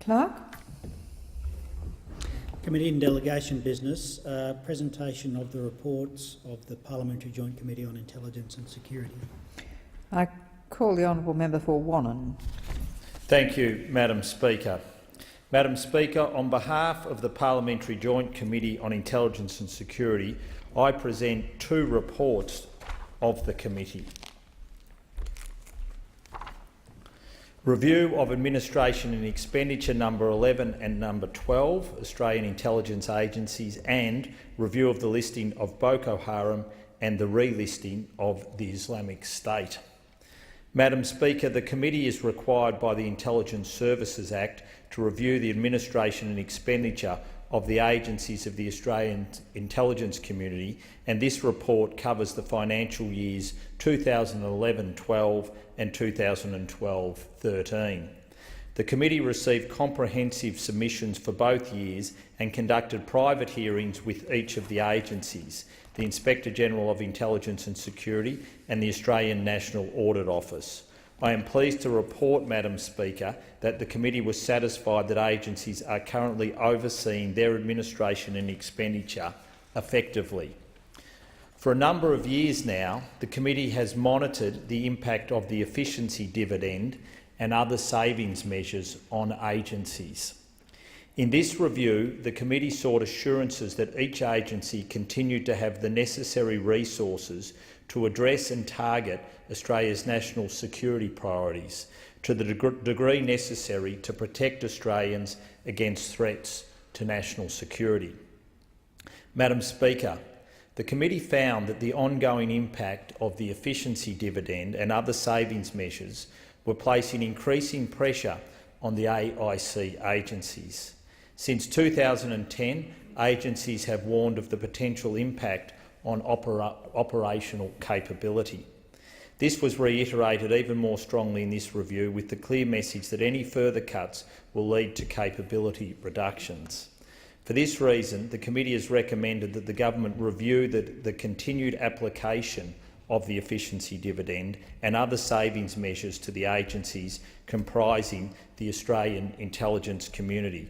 Clerk. Committee and Delegation Business. Presentation of the reports of the Parliamentary Joint Committee on Intelligence and Security. I call the honourable member for Wannon. Thank you, Madam Speaker. Madam Speaker, on behalf of the Parliamentary Joint Committee on Intelligence and Security, I present two reports of the committee. Review of Administration and Expenditure number 11 and number 12, Australian Intelligence Agencies, and review of the listing of Boko Haram and the relisting of the Islamic State. Madam Speaker, the committee is required by the Intelligence Services Act to review the administration and expenditure of the agencies of the Australian intelligence community, and this report covers the financial years 2011-12 and 2012-13. The committee received comprehensive submissions for both years and conducted private hearings with each of the agencies, the Inspector-General of Intelligence and Security and the Australian National Audit Office. I am pleased to report, Madam Speaker, that the committee was satisfied that agencies are currently overseeing their administration and expenditure effectively. For a number of years now, the committee has monitored the impact of the efficiency dividend and other savings measures on agencies. In this review, the committee sought assurances that each agency continued to have the necessary resources to address and target Australia's national security priorities to the degree necessary to protect Australians against threats to national security. Madam Speaker, the committee found that the ongoing impact of the efficiency dividend and other savings measures were placing increasing pressure on the AIC agencies. Since 2010, agencies have warned of the potential impact on operational capability. This was reiterated even more strongly in this review, with the clear message that any further cuts will lead to capability reductions. For this reason, the committee has recommended that the government review the continued application of the efficiency dividend and other savings measures to the agencies comprising the Australian intelligence community.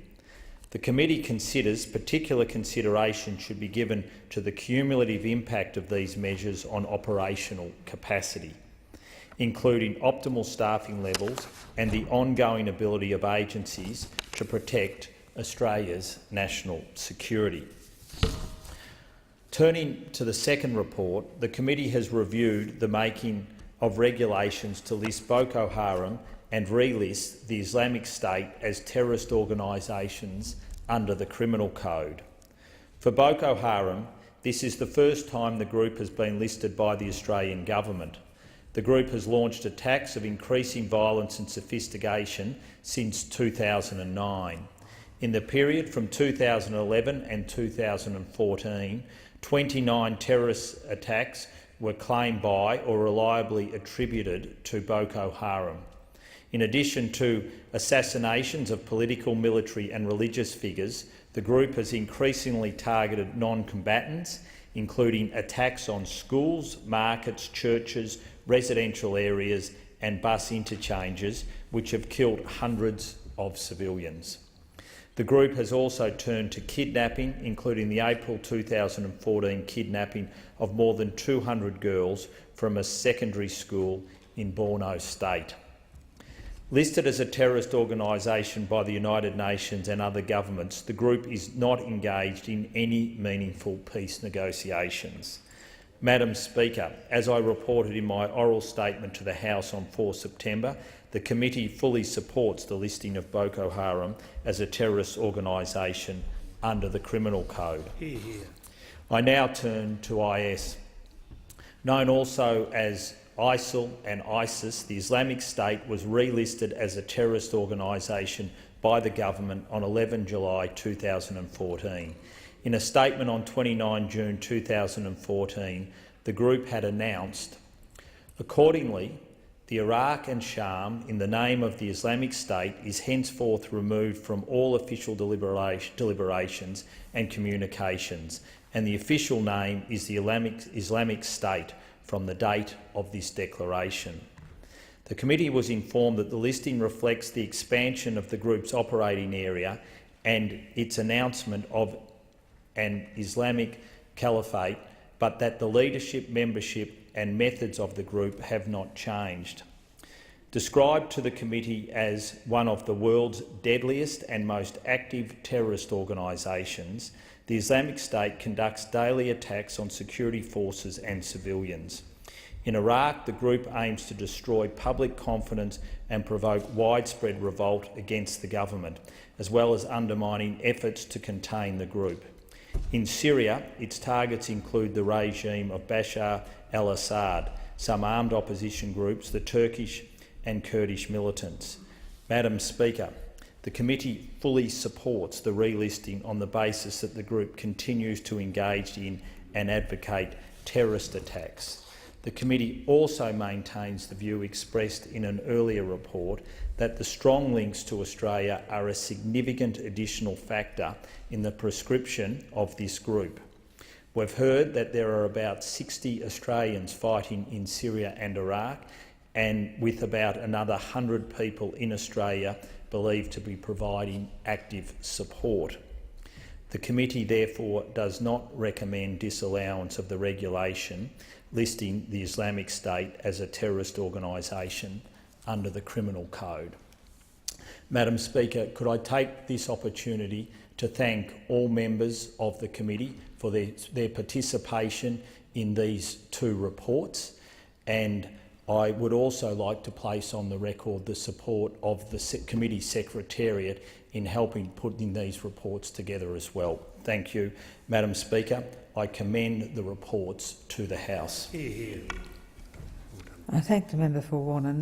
The committee considers particular consideration should be given to the cumulative impact of these measures on operational capacity, including optimal staffing levels and the ongoing ability of agencies to protect Australia's national security. Turning to the second report, the committee has reviewed the making of regulations to list Boko Haram and relist the Islamic State as terrorist organisations under the Criminal Code. For Boko Haram, this is the first time the group has been listed by the Australian government. The group has launched attacks of increasing violence and sophistication since 2009. In the period from 2011 and 2014, 29 terrorist attacks were claimed by or reliably attributed to Boko Haram. In addition to assassinations of political, military and religious figures, the group has increasingly targeted non-combatants, including attacks on schools, markets, churches, residential areas and bus interchanges, which have killed hundreds of civilians. The group has also turned to kidnapping, including the April 2014 kidnapping of more than 200 girls from a secondary school in Borno State. Listed as a terrorist organisation by the United Nations and other governments, the group is not engaged in any meaningful peace negotiations. Madam Speaker, as I reported in my oral statement to the House on 4 September, the committee fully supports the listing of Boko Haram as a terrorist organisation under the Criminal Code. Hear, hear. I now turn to IS. Known also as ISIL and ISIS, the Islamic State was relisted as a terrorist organisation by the government on 11 July 2014. In a statement on 29 June 2014, the group had announced, accordingly, the Iraq and Sham, in the name of the Islamic State, is henceforth removed from all official deliberations and communications, and the official name is the Islamic State from the date of this declaration. The committee was informed that the listing reflects the expansion of the group's operating area and its announcement of an Islamic caliphate, but that the leadership, membership and methods of the group have not changed. Described to the committee as one of the world's deadliest and most active terrorist organisations, the Islamic State conducts daily attacks on security forces and civilians. In Iraq, the group aims to destroy public confidence and provoke widespread revolt against the government, as well as undermining efforts to contain the group. In Syria, its targets include the regime of Bashar al-Assad, some armed opposition groups, the Turkish and Kurdish militants. Madam Speaker, the committee fully supports the relisting on the basis that the group continues to engage in and advocate terrorist attacks. The committee also maintains the view expressed in an earlier report that the strong links to Australia are a significant additional factor in the prescription of this group. We've heard that there are about 60 Australians fighting in Syria and Iraq, and with about another 100 people in Australia believed to be providing active support. The committee therefore does not recommend disallowance of the regulation listing the Islamic State as a terrorist organisation under the Criminal Code. Madam Speaker, could I take this opportunity to thank all members of the committee for their participation in these two reports, and I would also like to place on the record the support of the committee secretariat in helping putting these reports together as well. Thank you, Madam Speaker. I commend the reports to the House. I thank the member for Warner.